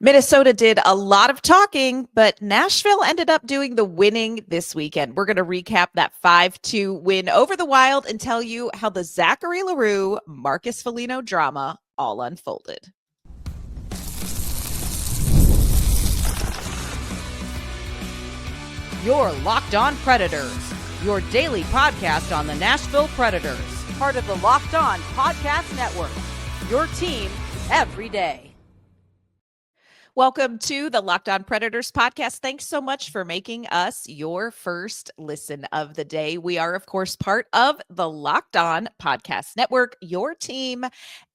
Minnesota did a lot of talking, but Nashville ended up doing the winning this weekend. We're going to recap that 5-2 win over the Wild and tell you how the Zachary L'Heureux, Marcus Foligno drama all unfolded. You're Locked On Predators, your daily podcast on the Nashville Predators, part of the Locked On Podcast Network, your team every day. Welcome to the Locked On Predators podcast. Thanks so much for making us your first listen of the day. We are, of course, part of the Locked On Podcast Network, your team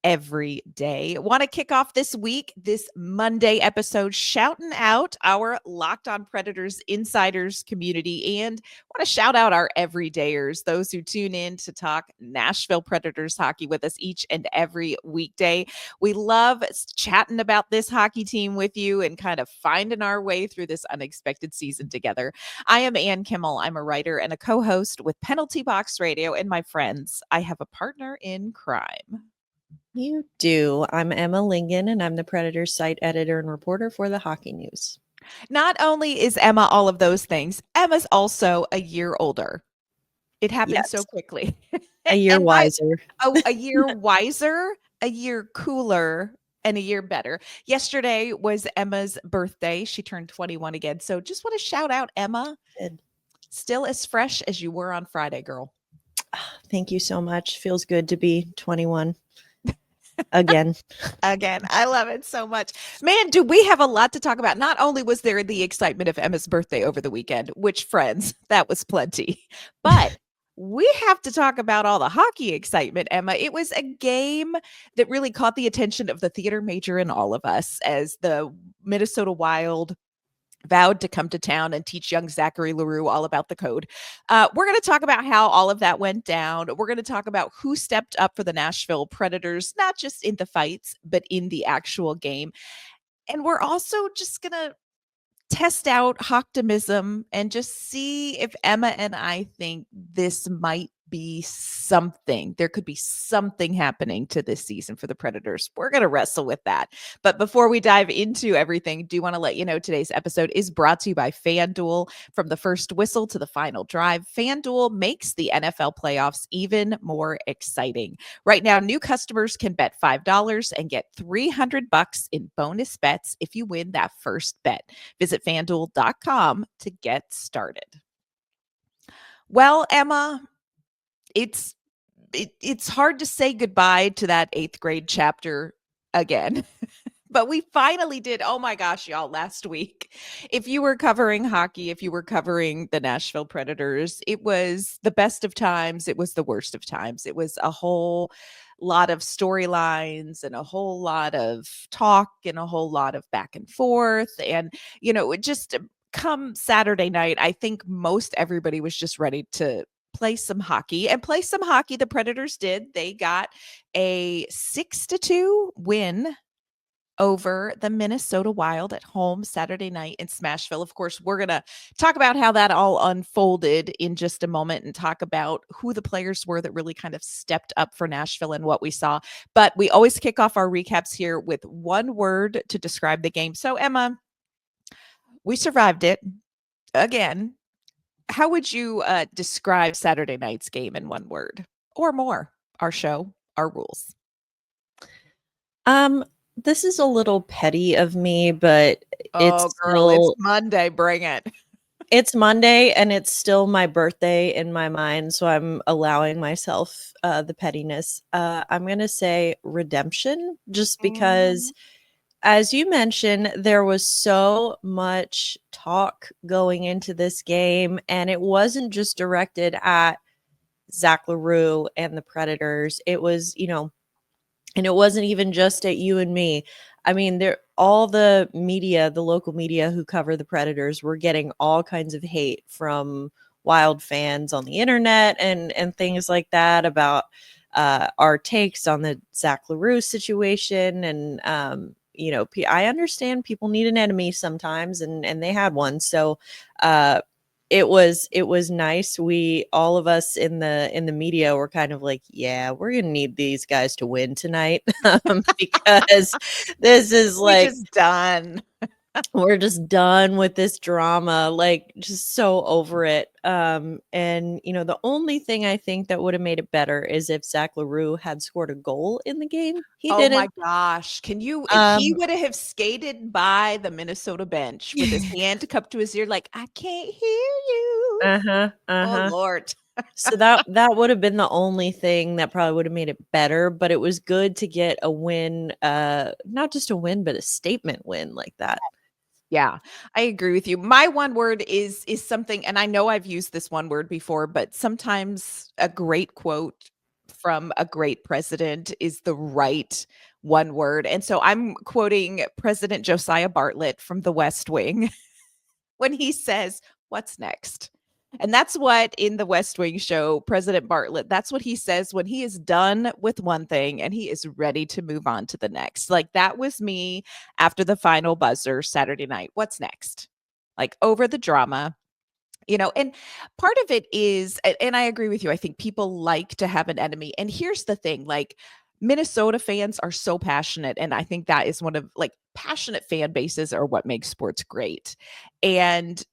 every day. Want to kick off this week, this Monday episode, shouting out our Locked On Predators insiders community, and want to shout out our everydayers, those who tune in to talk Nashville Predators hockey with us each and every weekday. We love chatting about this hockey team with you and kind of finding our way through this unexpected season together. I am Ann Kimmel. I'm a writer and a co-host with Penalty Box Radio, and my friends, I have a partner in crime. You do. I'm Emma Lingen, and I'm the Predators site editor and reporter for the Hockey News. Not only is Emma all of those things, Emma's also a year older. It happened so quickly. A year wiser. A year wiser, a year cooler, and a year better. Yesterday was Emma's birthday. She turned 21 again. So just want to shout out Emma. Good. Still as fresh as you were on Friday, girl. Thank you so much. Feels good to be 21. Again. I love it so much. Man, do we have a lot to talk about. Not only was there the excitement of Emma's birthday over the weekend, which, friends, that was plenty, but we have to talk about all the hockey excitement, Emma. It was a game that really caught the attention of the theater major in all of us as the Minnesota Wild vowed to come to town and teach young Zachary L'Heureux all about the code. We're going to talk about how all of that went down. We're going to talk about who stepped up for the Nashville Predators, not just in the fights, but in the actual game. And we're also just going to test out optimism and just see if Emma and I think this might be something. There could be something happening to this season for the Predators. We're going to wrestle with that. But before we dive into everything, do want to let you know today's episode is brought to you by FanDuel. From the first whistle to the final drive, FanDuel makes the NFL playoffs even more exciting. Right now, new customers can bet $5 and get $300 in bonus bets if you win that first bet. Visit FanDuel.com to get started. Well, Emma, it's hard to say goodbye to that 8th grade chapter again, but we finally did. Oh my gosh, y'all, last week, if you were covering hockey, if you were covering the Nashville Predators, it was the best of times. It was the worst of times. It was a whole lot of storylines and a whole lot of talk and a whole lot of back and forth. And, you know, it just come Saturday night, I think most everybody was just ready to play some hockey. The Predators did. They got a 6-2 win over the Minnesota Wild at home Saturday night in Smashville. Of course, we're going to talk about how that all unfolded in just a moment and talk about who the players were that really kind of stepped up for Nashville and what we saw. But we always kick off our recaps here with one word to describe the game. So, Emma, we survived it again. How would you describe Saturday night's game in one word or more? Our show, our rules. This is a little petty of me, but it's Monday. Bring it. It's Monday, and it's still my birthday in my mind, so I'm allowing myself the pettiness. I'm going to say redemption, just because, as you mentioned, there was so much talk going into this game, and it wasn't just directed at Zach L'Heureux and the Predators. It was, and it wasn't even just at you and me. I mean, all the media, the local media who cover the Predators, were getting all kinds of hate from Wild fans on the internet and things like that about our takes on the Zach L'Heureux situation. And, I understand people need an enemy sometimes, and they had one. So it was nice. We all of us in the media were kind of like, yeah, we're gonna need these guys to win tonight because this is We like just done. we're just done with this drama, like just so over it. And the only thing I think that would have made it better is if Zach L'Heureux had scored a goal in the game. He Oh my didn't. gosh. Can you he Um would have skated by the Minnesota bench with his hand cupped to his ear like, "I can't hear you." uh-huh, Oh uh-huh. Lord. So that would have been the only thing that probably would have made it better, but it was good to get a win, not just a win, but a statement win like that. Yeah, I agree with you. My one word is something, and I know I've used this one word before, but sometimes a great quote from a great president is the right one word. And so I'm quoting President Josiah Bartlett from The West Wing when he says, "What's next?" And that's what in the West Wing show, President Bartlett, that's what he says when he is done with one thing and he is ready to move on to the next. Like that was me after the final buzzer Saturday night. What's next? Like over the drama, and part of it is, and I agree with you, I think people like to have an enemy. And here's the thing, like Minnesota fans are so passionate, and I think that is one of like passionate fan bases are what makes sports great. And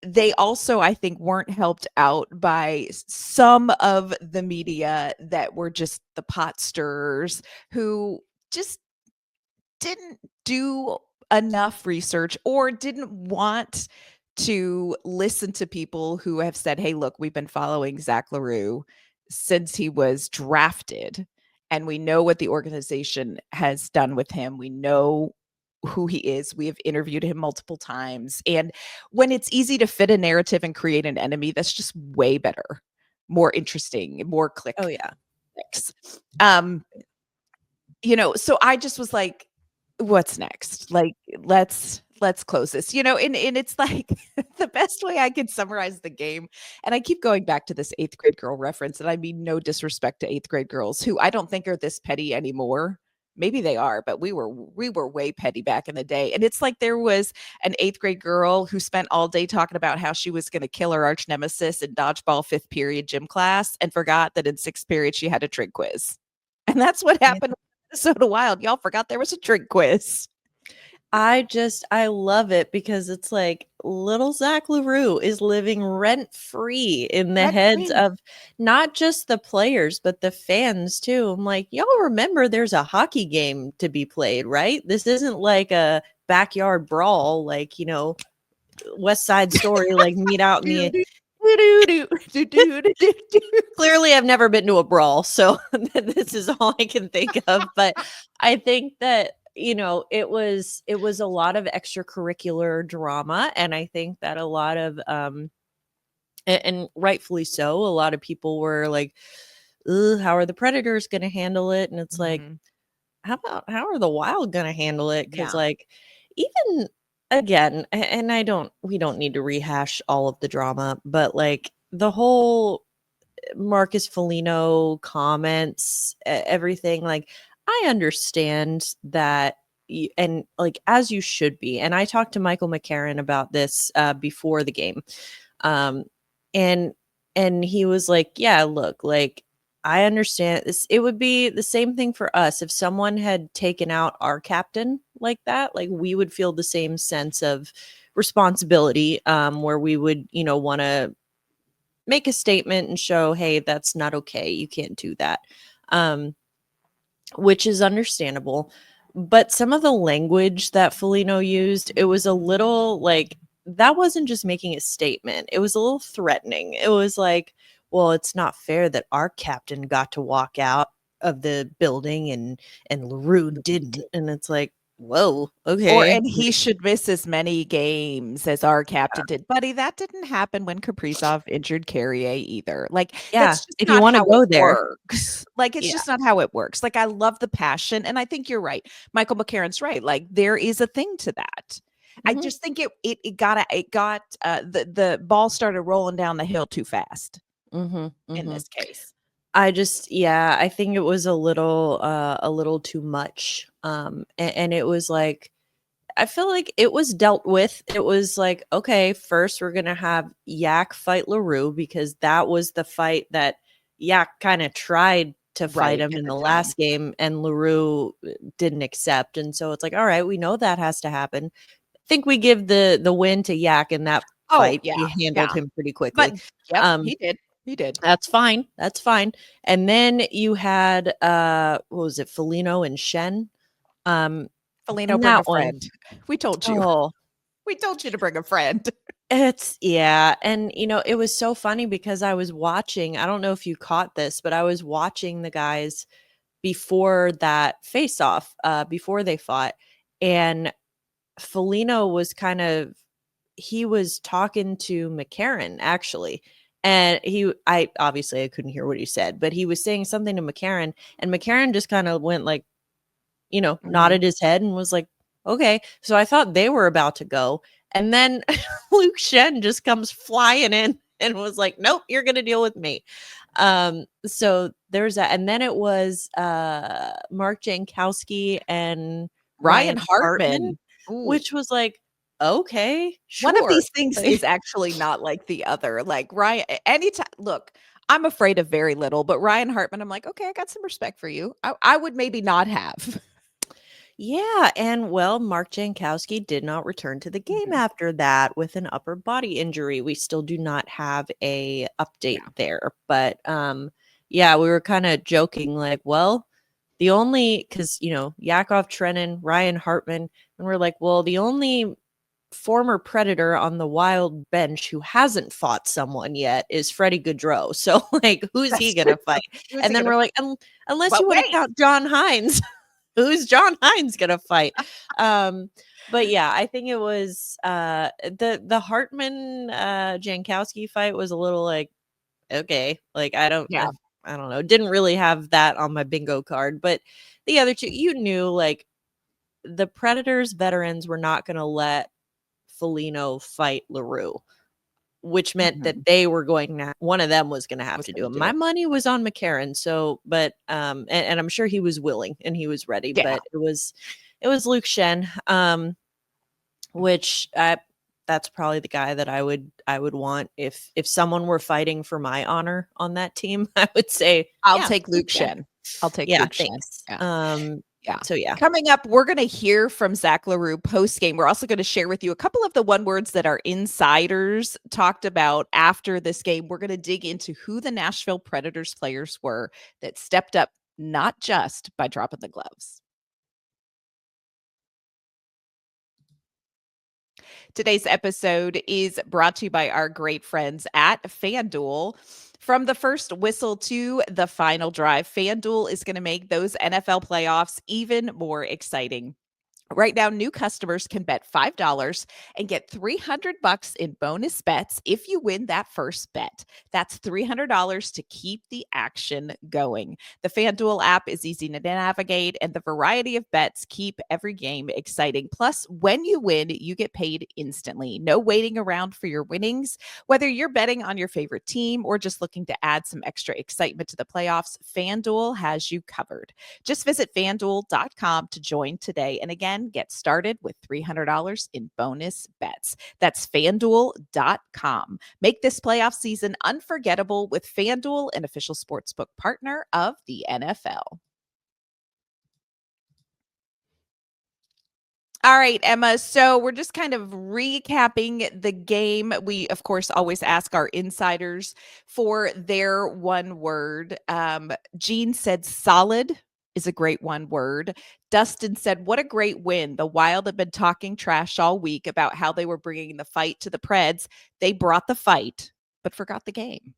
they also, I think, weren't helped out by some of the media that were just the pot stirrers who just didn't do enough research or didn't want to listen to people who have said, "Hey, look, we've been following Zach L'Heureux since he was drafted, and we know what the organization has done with him. We know who he is. We have interviewed him multiple times." And when it's easy to fit a narrative and create an enemy, that's just way better, more interesting, more Oh yeah. clicks. So I just was like, what's next? Like, let's close this, and it's like the best way I could summarize the game. And I keep going back to this eighth grade girl reference, and I mean no disrespect to eighth grade girls who I don't think are this petty anymore. Maybe they are, but we were way petty back in the day. And it's like there was an eighth grade girl who spent all day talking about how she was going to kill her arch nemesis in dodgeball fifth period gym class and forgot that in sixth period she had a trig quiz. And that's what Yeah. happened with Minnesota Wild. Y'all forgot there was a trig quiz. I love it because it's like little Zach L'Heureux is living rent free in the heads Rent-free. of not just the players, but the fans too. I'm like, y'all remember there's a hockey game to be played, right? This isn't like a backyard brawl, like, West Side Story, like meet out in the. Clearly, I've never been to a brawl, so this is all I can think of. But I think that it was a lot of extracurricular drama, and I think that a lot of and rightfully so, a lot of people were like, "Ugh, how are the Predators going to handle it?" And it's like, Mhm. how are the Wild going to handle it? Because Yeah. like even again, and we don't need to rehash all of the drama, but like the whole Marcus Foligno comments, everything, like I understand that and like as you should be. And I talked to Michael McCarron about this before the game. Um and he was like, "Yeah, look, like I understand this. It would be the same thing for us if someone had taken out our captain like that. Like we would feel the same sense of responsibility where we would, want to make a statement and show, hey, that's not okay. You can't do that. Um, which is understandable. But some of the language that Foligno used, it was a little like that wasn't just making a statement. It was a little threatening. It was like, well, it's not fair that our captain got to walk out of the building and L'Heureux didn't. And it's like, whoa, okay. And he should miss as many games as our captain did. Buddy, that didn't happen when Kaprizov injured Carrier either. Like, Yeah. that's just If you not want to how it go there. works. Like, it's Yeah. just not how it works. Like, I love the passion, and I think you're right. Michael McCarron's right. Like, there is a thing to that. I Mhm. just think the ball started rolling down the hill too fast Mhm. in Mhm. this case. Yeah, I think it was a little too much. And it was like I feel like it was dealt with. It was like, okay, first we're gonna have Yak fight L'Heureux because that was the fight that Yak kind of tried to fight Right, him at in the the time. last game, and L'Heureux didn't accept. And so it's like, all right, we know that has to happen. I think we give the win to Yak in that Oh, fight. yeah, He handled yeah. him pretty But quickly. yep, Um, he did. He did. that's fine. That's fine. And then you had what was it, Felino and Schenn? Felino, In bring a that one. friend. We told you. Oh, We told you to bring a friend. it's yeah, and it was so funny because I was watching, I don't know if you caught this, but I was watching the guys before that face off, before they fought, and Felino was he was talking to McCarron actually. And I obviously I couldn't hear what he said, but he was saying something to McCarron, and McCarron just kind of went like, Mhm. nodded his head and was like, okay. So I thought they were about to go. And then Luke Shen just comes flying in and was like, nope, you're going to deal with me. So there's that. And then it was Mark Jankowski and Ryan Ryan Hartman, Hartman. Ooh. which was like, okay, One of sure. these things Like, is actually not like the other. Like Ryan, anytime, look, I'm afraid of very little, but Ryan Hartman, I'm like, okay, I got some respect for you. I would maybe not have. yeah, and well, Mark Jankowski did not return to the game Mhm. after that with an upper body injury. We still do not have a update Yeah. there, but yeah, we were kind of joking like, well, the only cuz Yakov Trenin, Ryan Hartman, and we're like, well, the only former Predator on the Wild bench who hasn't fought someone yet is Freddie Gaudreau. So like, who's he That's going true. to fight? Who's And he then gonna we're like, fight? unless But you want to wait, count John Hines, who's John Hines gonna fight? Um, but yeah, I think it was the Hartman Jankowski fight was a little like, okay, like yeah. I don't know, didn't really have that on my bingo card, but the other two, like the Predators veterans were not gonna let Felino fight L'Heureux, which meant that Mhm. they were going to one of them was gonna have Was to do gonna it. do My it. money was on McCarron, so but and I'm sure he was willing and he was ready, Yeah. but it was Luke Shen, which that's probably the guy that I would want if someone were fighting for my honor on that team. I would say, I'll yeah, take Luke Luke Shen. Shen. I'll take Yeah, Luke Shen. thanks. Yeah. Yeah. So yeah. Coming up, we're going to hear from Zach L'Heureux post game. We're also going to share with you a couple of the one words that our insiders talked about after this game. We're going to dig into who the Nashville Predators players were that stepped up, not just by dropping the gloves. Today's episode is brought to you by our great friends at FanDuel. From the first whistle to the final drive, FanDuel is going to make those NFL playoffs even more exciting. Right now, new customers can bet $5 and get $300 in bonus bets if you win that first bet. That's $300 to keep the action going. The FanDuel app is easy to navigate, and the variety of bets keep every game exciting. Plus, when you win, you get paid instantly. No waiting around for your winnings. Whether you're betting on your favorite team or just looking to add some extra excitement to the playoffs, FanDuel has you covered. Just visit fanduel.com to join today. And again, get started with $300 in bonus bets. That's fanduel.com. Make this playoff season unforgettable with FanDuel, an official sportsbook partner of the NFL. All right, Emma. So we're just kind of recapping the game. We, of course, always ask our insiders for their one word. Jean said solid is a great one word. Dustin said, what a great win. The Wild have been talking trash all week about how they were bringing the fight to the Preds. They brought the fight, but forgot the game.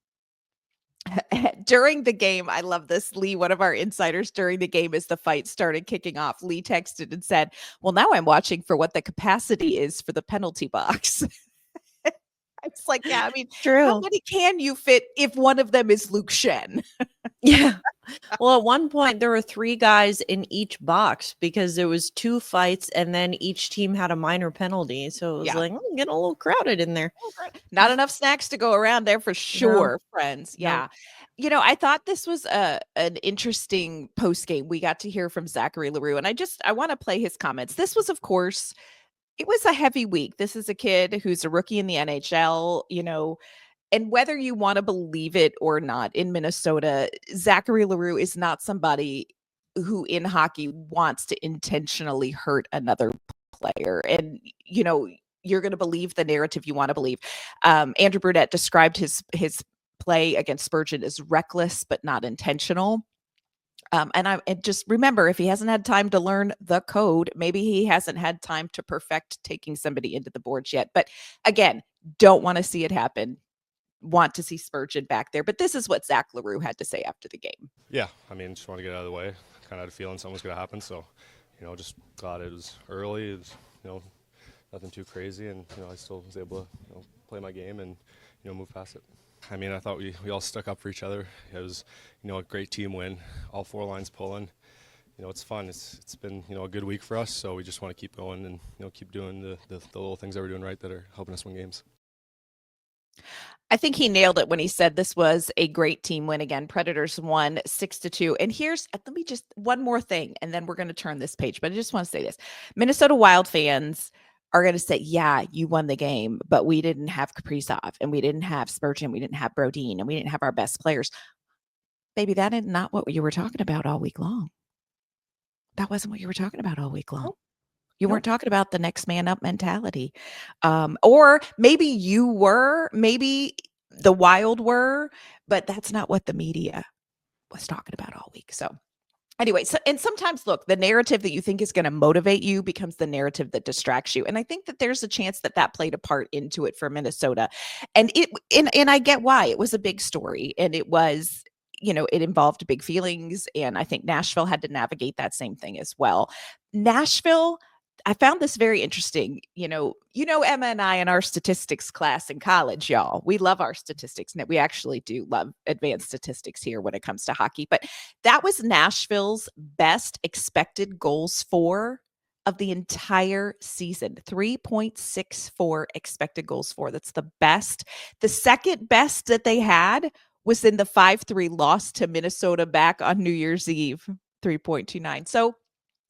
During the game, I love this. Lee, one of our insiders during the game, as the fight started kicking off, Lee texted and said, well, now I'm watching for what the capacity is for the penalty box. I was like, yeah, I mean, how True. many can you fit if one of them is Luke Shen? Yeah. Well, at one point there were 3 guys in each box because there was 2 fights and then each team had a minor penalty. So it was Yeah. like, getting a little crowded in there. Not enough snacks to go around there for No. sure, friends. No. Yeah. I thought this was an interesting post game. We got to hear from Zachary L'Heureux, and I want to play his comments. This was, of course, It was a heavy week. This is a kid who's a rookie in the NHL, and whether you want to believe it or not, in Minnesota, Zachary L'Heureux is not somebody who in hockey wants to intentionally hurt another player. And, you're going to believe the narrative you want to believe. Andrew Brunette described his play against Spurgeon as reckless but not intentional. And just remember, if he hasn't had time to learn the code, maybe he hasn't had time to perfect taking somebody into the boards yet. But again, don't want to see it happen. Want to see Spurgeon back there. But this is what Zach L'Heureux had to say after the game. Yeah, I mean, just want to get out of the way. Kind of had a feeling something was going to happen. So, just glad it was early. It was, nothing too crazy. And, I still was able to play my game and, move past it. I mean, I thought we all stuck up for each other. It was, a great team win. All four lines pulling. It's fun. It's been, a good week for us. So we just want to keep going and, keep doing the little things that we're doing right that are helping us win games. I think he nailed it when he said this was a great team win. Again, Predators won 6-2. And let me just one more thing, and then we're going to turn this page. But I just want to say this. Minnesota Wild fans are going to say, yeah, you won the game, but we didn't have Kaprizov, and we didn't have Spurgeon, we didn't have Brodin, and we didn't have our best players. Baby, that is not what you were talking about all week long. That wasn't what you were talking about all week long. Nope. You weren't talking about the next man up mentality. Or maybe you were, maybe the Wild were, but that's not what the media was talking about all week. So anyway, and sometimes look, the narrative that you think is going to motivate you becomes the narrative that distracts you. And I think that there's a chance that played a part into it for Minnesota. And I get why. It was a big story, and it was, it involved big feelings. And I think Nashville had to navigate that same thing as well. Nashville, I found this very interesting. Emma and I in our statistics class in college, y'all, we love our statistics. And we actually do love advanced statistics here when it comes to hockey. But that was Nashville's best expected goals for of the entire season. 3.64 expected goals for. That's the best. The second best that they had was in the 5-3 loss to Minnesota back on New Year's Eve, 3.29. So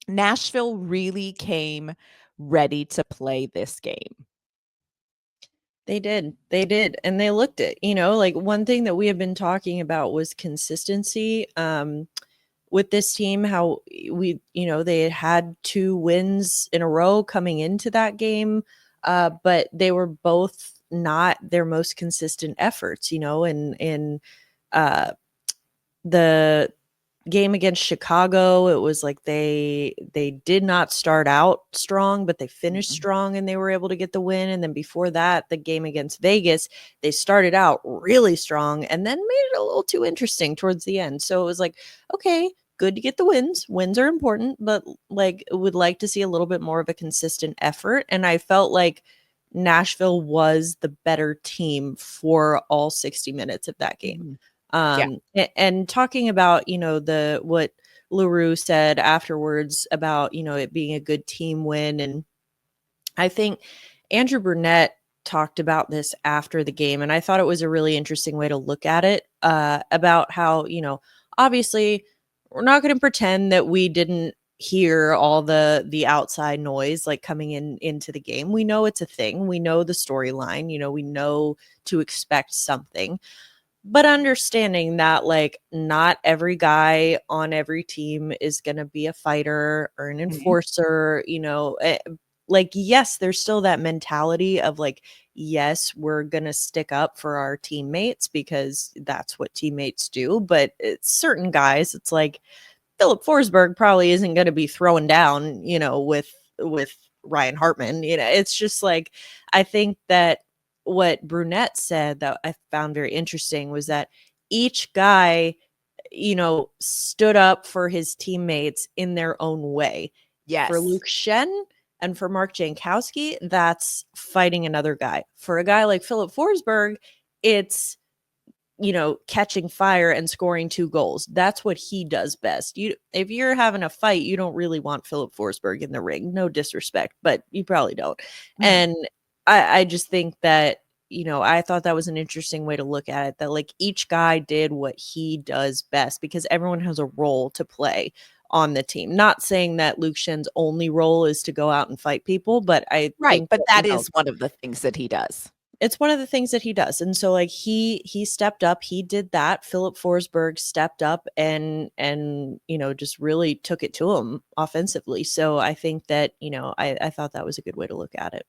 Nashville really came ready to play this game. They did. And they looked it, like one thing that we have been talking about was consistency with this team, how they had 2 wins in a row coming into that game. But they were both not their most consistent efforts, in the game against Chicago, it was like they did not start out strong, but they finished strong and they were able to get the win. And then before that, the game against Vegas, they started out really strong and then made it a little too interesting towards the end. So it was like, okay, good to get the wins. Wins are important, but would like to see a little bit more of a consistent effort. And I felt like Nashville was the better team for all 60 minutes of that game. And talking about, what L'Heureux said afterwards about, it being a good team win. And I think Andrew Brunette talked about this after the game. And I thought it was a really interesting way to look at it, about how, obviously we're not going to pretend that we didn't hear all the outside noise coming into the game. We know it's a thing. We know the storyline, we know to expect something. But understanding that not every guy on every team is going to be a fighter or an enforcer, yes, there's still that mentality of yes, we're going to stick up for our teammates because that's what teammates do. But it's certain guys, it's like Filip Forsberg probably isn't going to be throwing down, with Ryan Hartman. It's just I think that what Brunette said that I found very interesting was that each guy, stood up for his teammates in their own way. Yes. For Luke Schenn and for Mark Jankowski, that's fighting another guy. For a guy like Filip Forsberg, it's, catching fire and scoring 2 goals. That's what he does best. If you're having a fight, you don't really want Filip Forsberg in the ring. No disrespect, but you probably don't. And I just think that, I thought that was an interesting way to look at it, that each guy did what he does best because everyone has a role to play on the team. Not saying that Luke Schenn's only role is to go out and fight people, but I think but that you know, is one of the things that he does. it's one of the things that he does. And so like he stepped up, he did that. Filip Forsberg stepped up and you know, just really took it to him offensively. So I think that, you know, I thought that was a good way to look at it.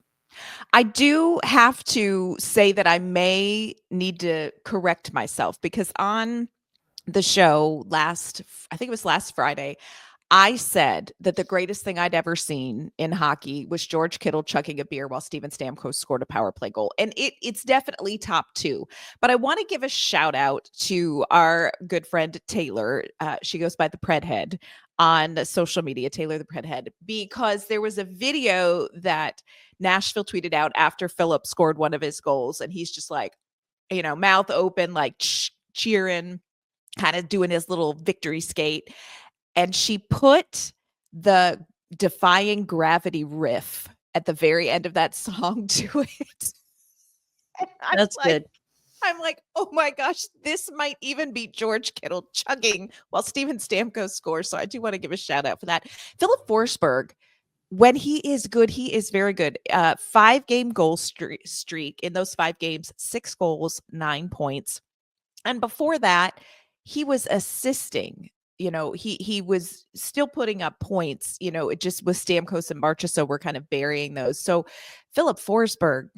I do have to say that I may need to correct myself, because on the show I think it was last Friday, I said that the greatest thing I'd ever seen in hockey was George Kittle chugging a beer while Steven Stamkos scored a power play goal. And it's definitely top two. But I want to give a shout out to our good friend Taylor. She goes by the Pred Head on social media, Taylor the Pred Head, because there was a video that Nashville tweeted out after Filip scored one of his goals. And he's just like, you know, mouth open, like cheering, kind of doing his little victory skate. And she put the Defying Gravity riff at the very end of that song to it. That's good. I'm like, oh my gosh, this might even be George Kittle chugging while Steven Stamkos scores. So I do want to give a shout out for that. Filip Forsberg, when he is good, he is very good. 5-game goal streak. In those 5 games, 6 goals, 9 points. And before that, he was assisting. You know, he was still putting up points. You know, it just was Stamkos and Marchessault were kind of burying those. So Filip Forsberg,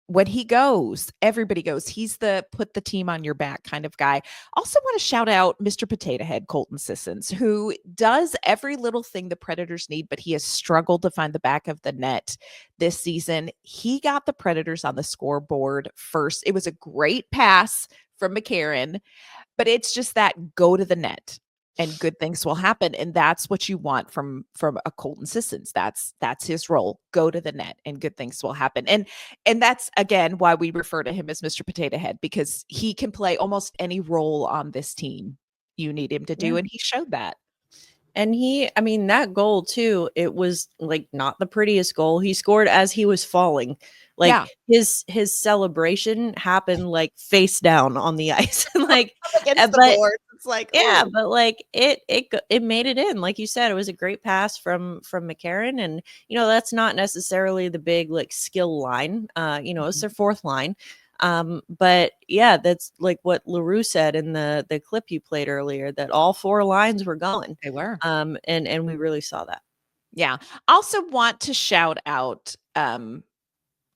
when he goes, everybody goes. He's the put the team on your back kind of guy. Also want to shout out Mr. Potato Head, Colton Sissons, who does every little thing the Predators need, but he has struggled to find the back of the net this season. He got the Predators on the scoreboard first. It was a great pass from McCarron, but it's just that go to the net and good things will happen. And that's what you want from a Colton Sissons. That's his role. Go to the net and good things will happen. And that's again why we refer to him as Mr. Potato Head, because he can play almost any role on this team you need him to do. And he showed that. And I mean, that goal too, it was like not the prettiest goal. He scored as he was falling. Like his celebration happened like face down on the ice. Like against the board. It's like, yeah, but like it made it in. Like you said, it was a great pass from McCarron. And you know, that's not necessarily the big like skill line. You know, it's their fourth line. But yeah, that's like what L'Heureux said in the clip you played earlier, that all 4 lines were going. They were. And we really saw that. Yeah. Also want to shout out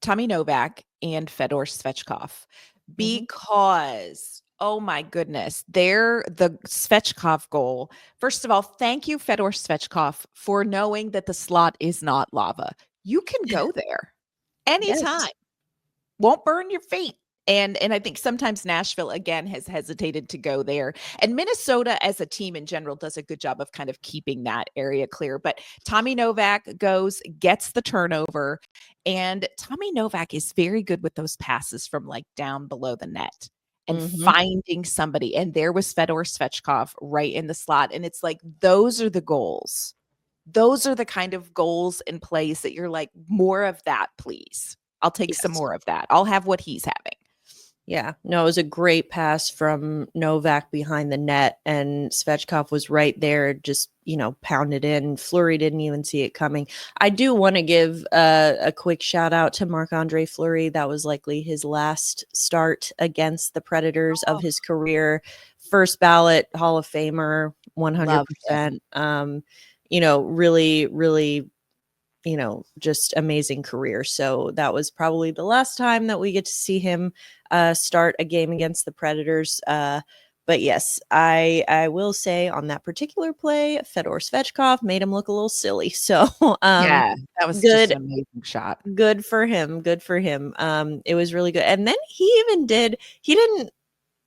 Tommy Novak and Fedor Svechkov, because oh my goodness, the Svechkov goal. First of all, thank you, Fedor Svechkov, for knowing that the slot is not lava. You can go there anytime. Yes. Won't burn your feet. And I think sometimes Nashville, again, has hesitated to go there. And Minnesota as a team in general does a good job of kind of keeping that area clear. But Tommy Novak gets the turnover. And Tommy Novak is very good with those passes from like down below the net and finding somebody. And there was Fedor Svechkov right in the slot. And it's like, those are the goals. Those are the kind of goals and plays that you're like, more of that, please. I'll take some more of that. I'll have what he's having. Yeah, no, it was a great pass from Novak behind the net, and Svechkov was right there, just, you know, pounded in. Fleury didn't even see it coming. I do want to give a quick shout out to Marc-Andre Fleury. That was likely his last start against the Predators of his career. First ballot Hall of Famer, 100%. You know, really, really, you know, just amazing career. So that was probably the last time that we get to see him start a game against the Predators. But yes, I will say on that particular play, Fedor Svechkov made him look a little silly. So yeah, that was good, just an amazing shot. Good for him. Good for him. It was really good. And then he didn't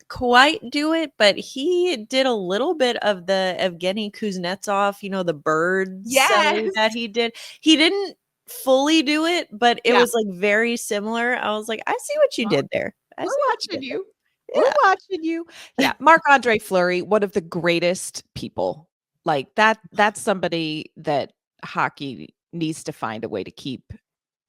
quite do it, but he did a little bit of the Evgeny Kuznetsov, you know, the birds that he did. He didn't fully do it, but it was like very similar. I was like, I see what you did there. We're watching you. Yeah. We're watching you. Yeah. Marc-Andre Fleury, one of the greatest people. Like that's somebody that hockey needs to find a way to keep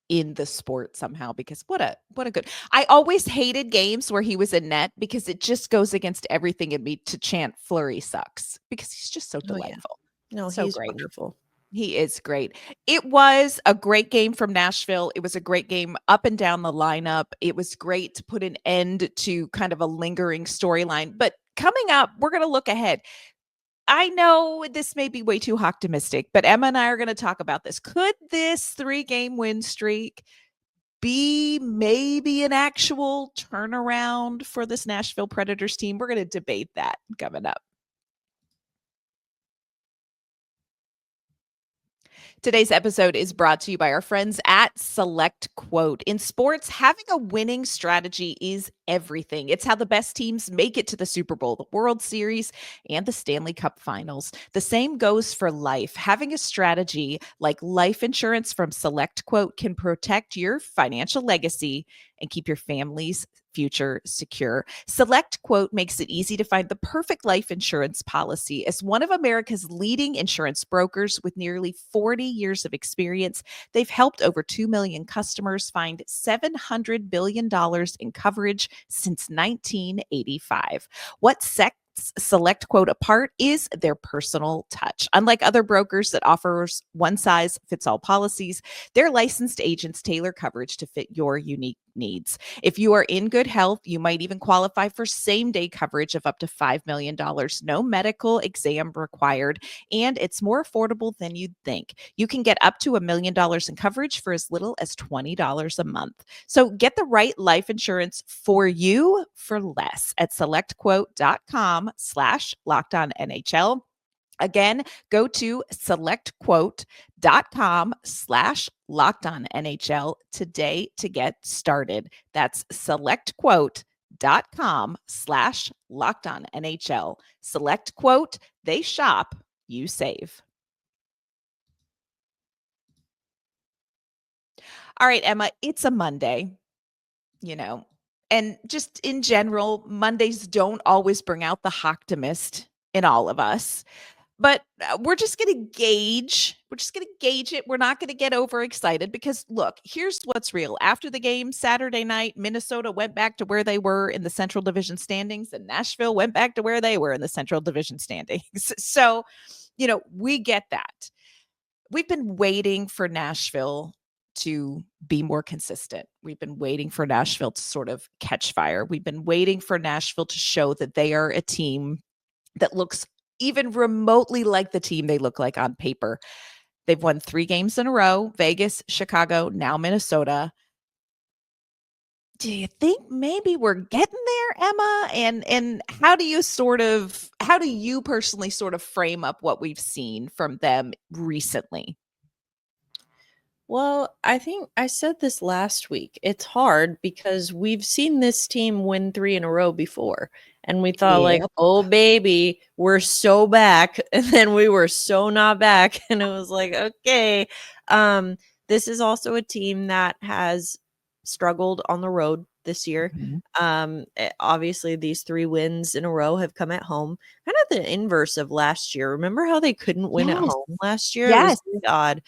in the sport somehow, because what a good. I always hated games where he was in net because it just goes against everything in me to chant Fleury sucks, because he's just so Oh, yeah. delightful. No, So he's great. wonderful. He is great. It was a great game from Nashville. It was a great game up and down the lineup. It was great to put an end to kind of a lingering storyline. But coming up, we're going to look ahead. I know this may be way too optimistic, but Emma and I are going to talk about this. Could this 3-game win streak be maybe an actual turnaround for this Nashville Predators team? We're going to debate that coming up. Today's episode is brought to you by our friends at Select Quote. In sports, having a winning strategy is everything. It's how the best teams make it to the Super Bowl, the World Series, and the Stanley Cup Finals. The same goes for life. Having a strategy like life insurance from Select Quote can protect your financial legacy and keep your family's future secure. Select Quote makes it easy to find the perfect life insurance policy. As one of America's leading insurance brokers with nearly 40 years of experience, they've helped over 2 million customers find $700 billion in coverage since 1985. What sets Select Quote apart is their personal touch. Unlike other brokers that offers one-size-fits-all policies, their licensed agents tailor coverage to fit your unique needs. If you are in good health, you might even qualify for same-day coverage of up to $5 million. No medical exam required, and it's more affordable than you'd think. You can get up to $1 million in coverage for as little as $20 a month. So get the right life insurance for you for less at selectquote.com/LockedOnNHL. Again, go to selectquote.com/LockedOnNHL today to get started. That's selectquote.com/LockedOnNHL. Select Quote, they shop, you save. All right, Emma, it's a Monday, and just in general, Mondays don't always bring out the optimist in all of us. But we're just going to gauge. We're just going to gauge it. We're not going to get overexcited because, look, here's what's real. After the game Saturday night, Minnesota went back to where they were in the Central Division standings, and Nashville went back to where they were in the Central Division standings. So, we get that. We've been waiting for Nashville to be more consistent. We've been waiting for Nashville to sort of catch fire. We've been waiting for Nashville to show that they are a team that looks even remotely like the team they look like on paper. They've won 3 games in a row: Vegas, Chicago, now Minnesota. Do you think maybe we're getting there, Emma? And how do you personally sort of frame up what we've seen from them recently? Well, I think I said this last week. It's hard because we've seen this team win 3 in a row before. And we thought like, Yep. oh baby, we're so back. And then we were so not back. And it was like, okay. This is also a team that has struggled on the road this year. Mhm. Obviously these 3 wins in a row have come at home. Kind of the inverse of last year. Remember how they couldn't win at Yes. home last year? It Yes. was really odd.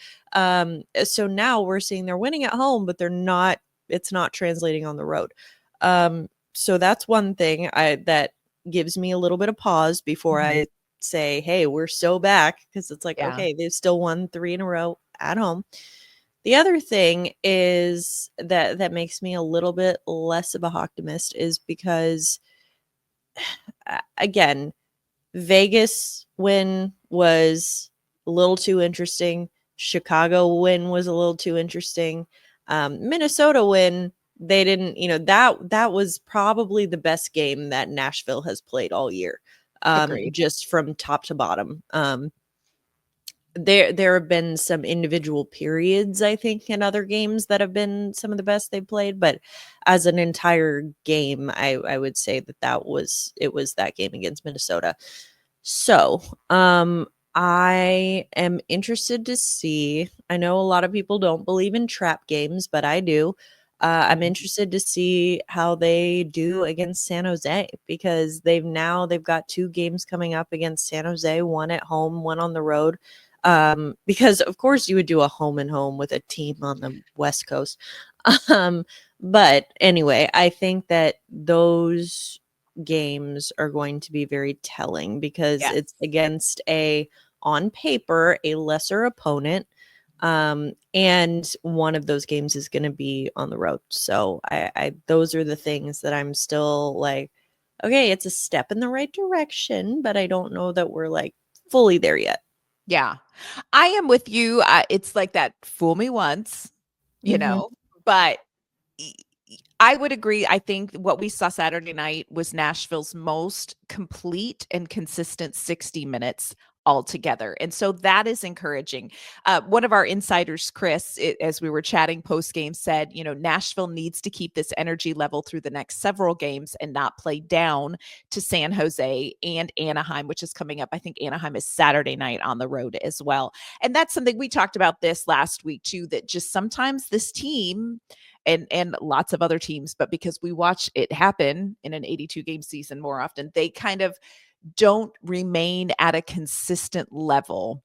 So now we're seeing they're winning at home, but it's not translating on the road. So that's one thing that gives me a little bit of pause before I say, hey, we're so back, because it's like, Yeah. okay, they've still won 3 in a row at home. The other thing is that makes me a little bit less of a optimist is because, again, Vegas win was a little too interesting. Chicago win was a little too interesting. Minnesota win, they didn't, that was probably the best game that Nashville has played all year. Agreed. Just from top to bottom. There have been some individual periods, I think, in other games that have been some of the best they've played, but as an entire game, I would say that was that game against Minnesota. So, I am interested to see. I know a lot of people don't believe in trap games, but I do. I'm interested to see how they do against San Jose, because they've got 2 games coming up against San Jose, one at home, one on the road. Because of course you would do a home and home with a team on the West Coast. But anyway, I think that those games are going to be very telling because Yes. it's against on paper, a lesser opponent. And one of those games is going to be on the road. So those are the things that I'm still like, okay, it's a step in the right direction, but I don't know that we're like fully there yet. Yeah. I am with you. It's like that fool me once, Mhm. but e- I would agree. I think what we saw Saturday night was Nashville's most complete and consistent 60 minutes altogether. And so that is encouraging. One of our insiders, Chris, as we were chatting post game, said, Nashville needs to keep this energy level through the next several games and not play down to San Jose and Anaheim, which is coming up. I think Anaheim is Saturday night on the road as well. And that's something we talked about this last week, too, that just sometimes this team and lots of other teams, but because we watch it happen in an 82 game season more often, they kind of don't remain at a consistent level,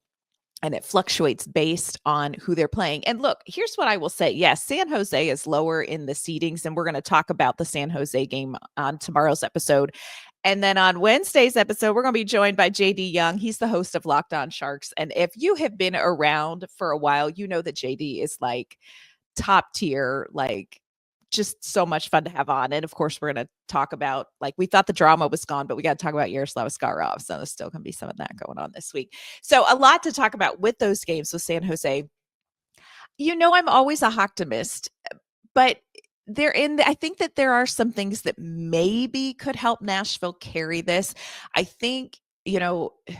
and it fluctuates based on who they're playing. And look, here's what I will say. Yes, San Jose is lower in the seedings, and we're going to talk about the San Jose game on tomorrow's episode. And then on Wednesday's episode, we're going to be joined by JD Young. He's the host of Locked On Sharks. And if you have been around for a while, you know that JD is like top tier, like just so much fun to have on. And of course, we're going to talk about, like, we thought the drama was gone, but we got to talk about Yaroslav Skarov. So there's still going to be some of that going on this week. So a lot to talk about with those games with San Jose. I'm always a optimist, but I think that there are some things that maybe could help Nashville carry this. I think,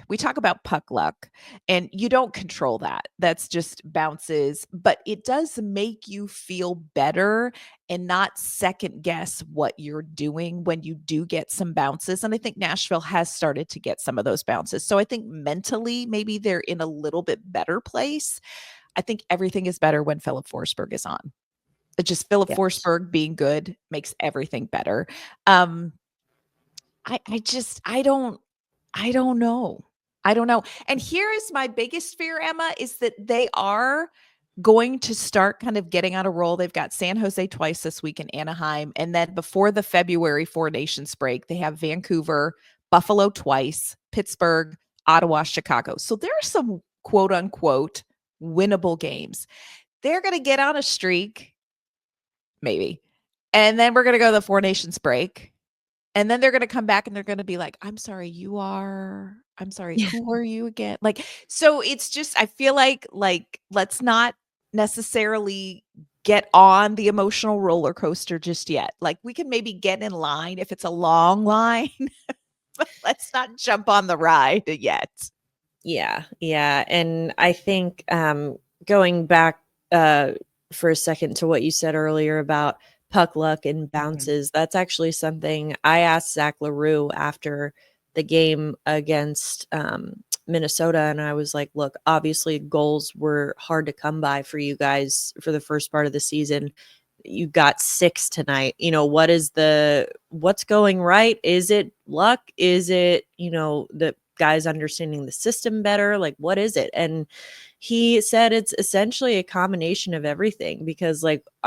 we talk about puck luck, and you don't control that. That's just bounces, but it does make you feel better and not second guess what you're doing when you do get some bounces. And I think Nashville has started to get some of those bounces. So I think mentally, maybe they're in a little bit better place. I think everything is better when Filip Forsberg is on. It's just Filip Yes. Forsberg being good makes everything better. I don't know. I don't know. And here is my biggest fear, Emma, is that they are going to start kind of getting on a roll. They've got San Jose twice this week in Anaheim. And then before the February Four Nations break, they have Vancouver, Buffalo twice, Pittsburgh, Ottawa, Chicago. So there are some quote unquote winnable games. They're going to get on a streak, maybe. And then we're going to go to the Four Nations break. And then they're going to come back and they're going to be like, I'm sorry, who are you again? Like, so it's just, I feel like let's not necessarily get on the emotional roller coaster just yet. Like, we can maybe get in line if it's a long line, but let's not jump on the ride yet. Yeah. And I think going back for a second to what you said earlier about puck luck and bounces, that's actually something I asked Zach L'Heureux after the game against Minnesota. And I was like, look, obviously goals were hard to come by for you guys for the first part of the season. You got 6 tonight. What's going right? Is it luck? Is it, the guys understanding the system better? Like, what is it? And he said it's essentially a combination of everything because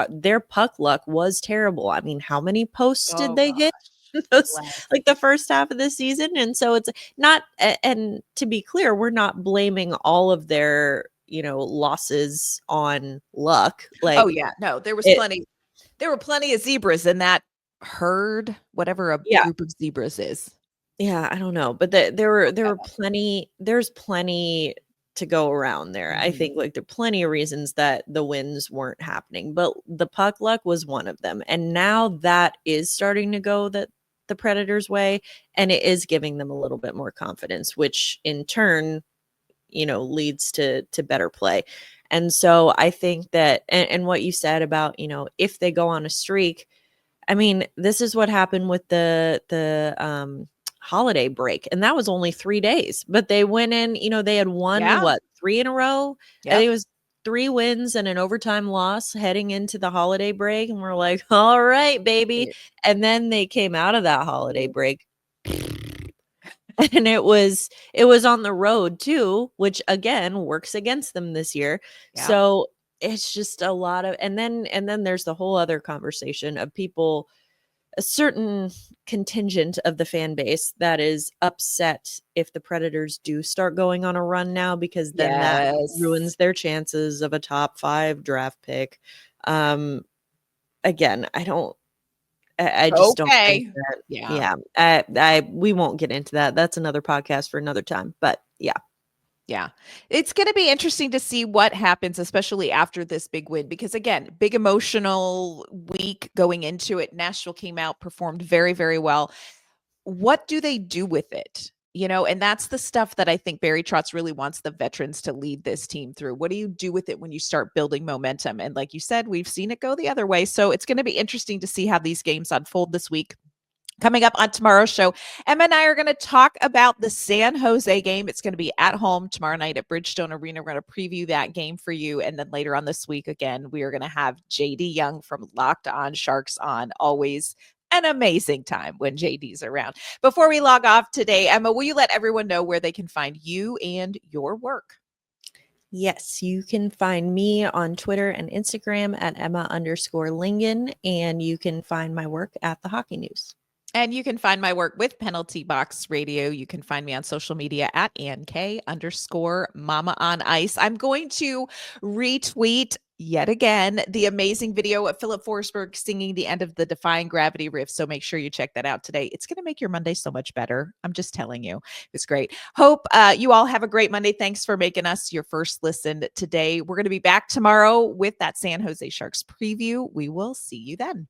their puck luck was terrible. I mean, how many posts did they get? Like the first half of the season. And so it's not, and to be clear, we're not blaming all of their, losses on luck. Like, Oh yeah, no, there were plenty of zebras in that herd, whatever a group of zebras is. Yeah, I don't know, but there were plenty. There's plenty to go around there. I think there are plenty of reasons that the wins weren't happening, but the puck luck was one of them. And now that is starting to go the Predators' way, and it is giving them a little bit more confidence, which in turn, leads to better play. And so I think that, and what you said about, if they go on a streak, I mean, this is what happened with the holiday break, and that was only 3 days, but they went in, they had won 3 in a row. I think it was 3 wins and an overtime loss heading into the holiday break, and we're like, all right, baby. And then they came out of that holiday break And it was on the road too, which again works against them this year. Yeah. So it's just a lot of, and then there's the whole other conversation of people, a certain contingent of the fan base that is upset if the Predators do start going on a run now, because then that ruins their chances of a top 5 draft pick. Again, I just don't think that, we won't get into that. That's another podcast for another time, but yeah. Yeah. It's going to be interesting to see what happens, especially after this big win, because again, big emotional week going into it. Nashville came out, performed very, very well. What do they do with it? And that's the stuff that I think Barry Trotz really wants the veterans to lead this team through. What do you do with it when you start building momentum? And like you said, we've seen it go the other way. So it's going to be interesting to see how these games unfold this week. Coming up on tomorrow's show, Emma and I are going to talk about the San Jose game. It's going to be at home tomorrow night at Bridgestone Arena. We're going to preview that game for you. And then later on this week, again, we are going to have JD Young from Locked On Sharks on. Always an amazing time when JD's around. Before we log off today, Emma, will you let everyone know where they can find you and your work? Yes, you can find me on Twitter and Instagram at Emma_Lingen, and you can find my work at the Hockey News. And you can find my work with Penalty Box Radio. You can find me on social media at AnnK_Mama on Ice. I'm going to retweet yet again the amazing video of Filip Forsberg singing the end of the Defying Gravity riff. So make sure you check that out today. It's going to make your Monday so much better. I'm just telling you. It's great. Hope you all have a great Monday. Thanks for making us your first listen today. We're going to be back tomorrow with that San Jose Sharks preview. We will see you then.